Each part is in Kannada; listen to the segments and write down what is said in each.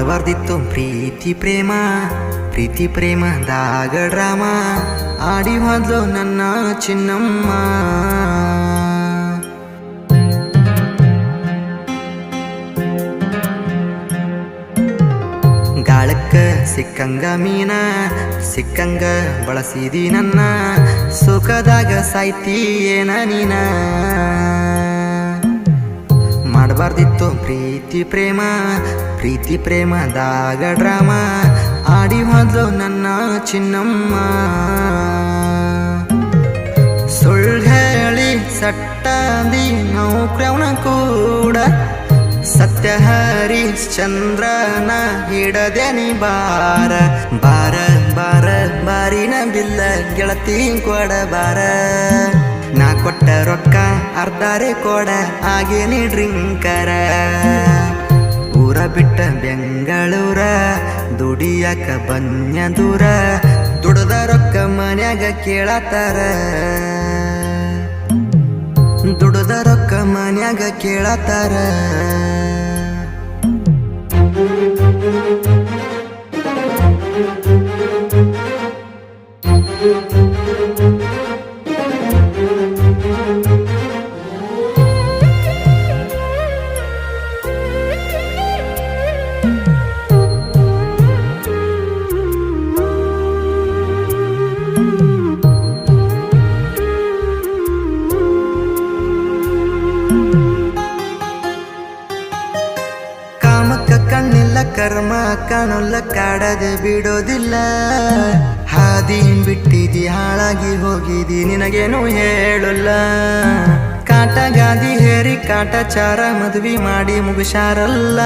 ಮಾಡಬಾರ್ದಿತ್ತು ಪ್ರೀತಿ ಪ್ರೇಮ ಪ್ರೀತಿ ಪ್ರೇಮದಾಗ ಡ್ರಾಮ ಆಡಿ ಹೋದ್ಲು ನನ್ನ ಚಿನ್ನಮ್ಮ. ಗಾಳಕ್ಕ ಸಿಕ್ಕಂಗ ಮೀನ ಸಿಕ್ಕಂಗ ಬಳಸಿದಿ ನನ್ನ ಸುಖದಾಗ ಸಾಯ್ತಿ ಏನ ನೀನ. ಮಾಡಬಾರ್ದಿತ್ತು ಪ್ರೀತಿ ಪ್ರೇಮ ಪ್ರೀತಿ ಪ್ರೇಮದಾಗ ಡ್ರಾಮ ಆಡಿ ಹೋದ್ಲು ನನ್ನ ಚಿನ್ನಮ್ಮ. ಸುಳ್ಳು ಹೇಳಿ ಸಟ್ಟಾದಿ ನೌಕ್ರವನ ಕೂಡ ಸತ್ಯ ಹರಿಶ್ಚಂದ್ರನ ಹಿಡದೇನಿ ಬಾರ ಬಾರ ಬಾರ ಬಾರಿನ ಬಿಲ್ಲ ಗೆಳತಿ ಕೊಡ ಬಾರ. ನಾ ಕೊಟ್ಟ ರೊಕ್ಕ ಅರ್ಧಾರೆ ಕೊಡ ಆಗೇನಿ ಡ್ರಿಂಕರ. ಊರ ಬಿಟ್ಟ ಬೆಂಗಳೂರ ದುಡಿಯಾಕ ಬನ್ಯ ದೂರ ದುಡದ ರೊಕ್ಕ ಮನ್ಯಾಗ ಕೇಳತಾರ. ದುಡದ ರೊಕ್ಕ ಮನ್ಯಾಗ ಕೇಳತಾರ. ಕಣ್ಣಿಲ್ಲ ಕರ್ಮ ಕಾಣಲ್ಲ ಕಾಡದೆ ಬಿಡೋದಿಲ್ಲ. ಹಾದಿ ಬಿಟ್ಟಿದಿ ಹಾಳಾಗಿ ಹೋಗಿದಿ ನಿನಗೇನು ಹೇಳಲ್ಲ. ಕಾಟ ಗಾದಿ ಹೇರಿ ಕಾಟಚಾರ ಮದ್ವಿ ಮಾಡಿ ಮುಗಿಸಾರಲ್ಲ.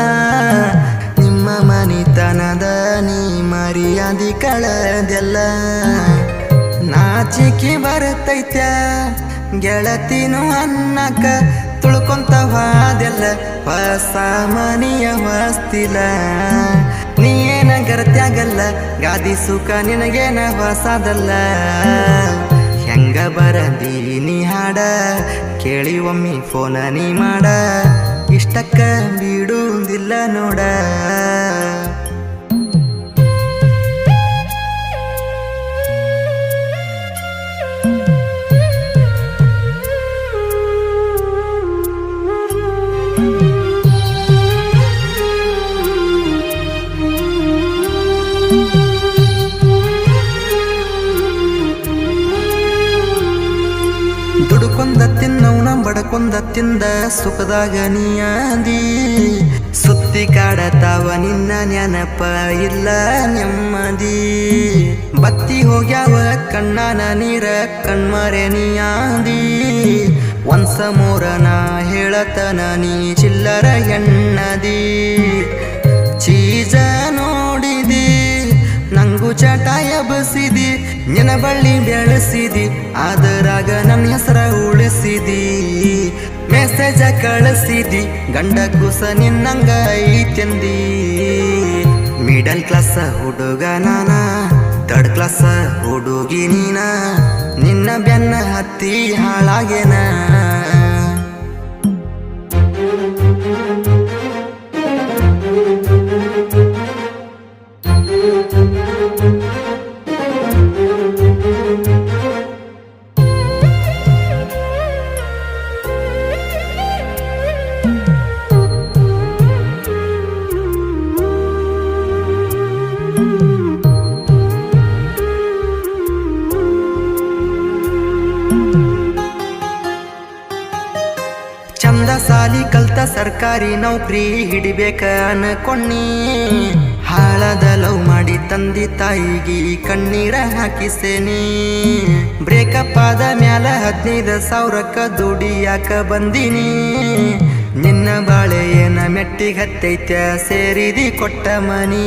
ನಿಮ್ಮ ಮನಿತನದ ನೀ ಮರ್ಯಾದಿ ಕಳದೆಲ್ಲ. ನಾಚಿಕೆ ಬರ್ತೈತ್ಯ ಗೆಳತಿನು ಅನ್ನಕ ತುಳ್ಕೊಂತ ಹೋದೆಲ್ಲ ಹೊಸ ಮನಿಯ ಹೊಸ್ತಿಲ್ಲ. ನೀ ಏನ ಗರತ್ಯಾಗಲ್ಲ ಗಾದಿ ಸುಖ ನಿನಗೇನ ಹೊಸದಲ್ಲ. ಹೆಂಗ ಬರದೀನಿ ಹಾಡ ಕೇಳಿ ಒಮ್ಮಿ ಫೋನ ನೀ ಮಾಡ ಇಷ್ಟಕ್ಕ ಬಿಡುವುದಿಲ್ಲ ನೋಡ. ದುಡುಕೊಂದ ತಿನ್ನವನ ಬಡಕೊಂದ ತಿಂದ ಸುಖದಾಗ ನೀಯಾದಿ. ಸುತ್ತಿ ಕಾಡತಾವ ನಿನ್ನ ನೆನಪ ಇಲ್ಲ ನೆಮ್ಮದಿ. ಬತ್ತಿ ಹೋಗ್ಯಾವ ಕಣ್ಣಾನ ನೀರ ಕಣ್ಮರೆ ನೀಯಾದಿ. ಒಂದ್ಸ ಮೂರನ ಹೇಳತನ ನೀ ಚಿಲ್ಲರ ಹೆಣ್ಣದಿ. ಚೀಜ ನೋಡಿದಿ ನಂಗು ಚಟ ಎಬಸಿದಿ ನಿನ ಬಳ್ಳಿ ಬೆಳೆಸಿದಿ ಅದರಾಗ ನನ್ನ ಹೆಸರ ಉಳಿಸಿದಿ. ಮೆಸೇಜ ಕಳಿಸಿದಿ ಗಂಡ ಕುಸ ನಿನ್ನಂಗ ಐತೆಂದಿ. ಮಿಡಲ್ ಕ್ಲಾಸ್ ಹುಡುಗ ನಾನ ಥರ್ಡ್ ಕ್ಲಾಸ್ ಹುಡುಗಿ ನೀನ. ನಿನ್ನ ಬೆನ್ನ ಹತ್ತಿ ಹಾಳಾಗೇನ. ಚಂದ ಸಾಲಿ ಕಲ್ತ ಸರ್ಕಾರಿ ನೌಕರಿ ಹಿಡಿಬೇಕ ಅನ್ಕೊಂಡಿ. ಹಾಳದ ಲವ್ ಮಾಡಿ ತಂದಿ ತಾಯಿಗಿ ಕಣ್ಣೀರ ಹಾಕಿಸೇನಿ. ಬ್ರೇಕಪ್ ಆದ ಮ್ಯಾಲ 15,000ಕ್ಕ ದುಡಿಯಾಕ ಬಂದಿನಿ. ನಿನ್ನ ಬಾಳೆ ಏನ ಮೆಟ್ಟಿಗೆ ಹತ್ತೈತ್ಯ ಸೇರಿದಿ ಕೊಟ್ಟ ಮನಿ.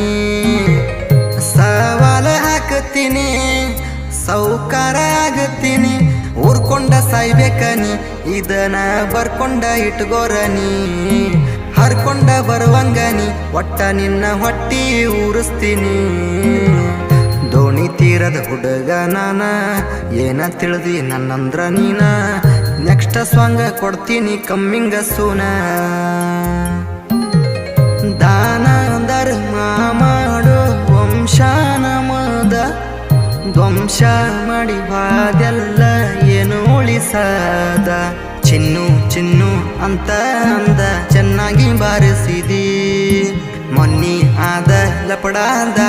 ಸವಾಲ ಹಾಕತ್ತೀನಿ ಸೌಕಾರ ಆಗತ್ತೀನಿ. ಊರ್ಕೊಂಡ ಸಾಯ್ಬೇಕನಿ ಇದನ ಬರ್ಕೊಂಡ ಇಟ್ಗೋರನಿ. ಹರ್ಕೊಂಡ ಬರುವಂಗನಿ ಒಟ್ಟ ನಿನ್ನ ಹೊಟ್ಟಿ ಊರಿಸ್ತೀನಿ. ದೋಣಿ ತೀರದ ಹುಡುಗ ನಾನ ಏನ ತಿಳಿದಿ ನನ್ನಂದ್ರ ನೀನ. ನೆಕ್ಸ್ಟ್ ಸಾಂಗ್ ಕೊಡ್ತೀನಿ ಕಮ್ಮಿಂಗ ಸೂನ. ದಾನ ಧರ್ಮ ವಂಶ ಮಾಡಿ ಬಾದೆಲ್ಲ ಏನು ಉಳಿಸದ ಚಿನ್ನು ಚಿನ್ನು ಅಂತ ಅಂದ ಚೆನ್ನಾಗಿ ಬಾರಿಸಿದಿ ಮೊನ್ನಿ ಆದ ಲಪಡಾದ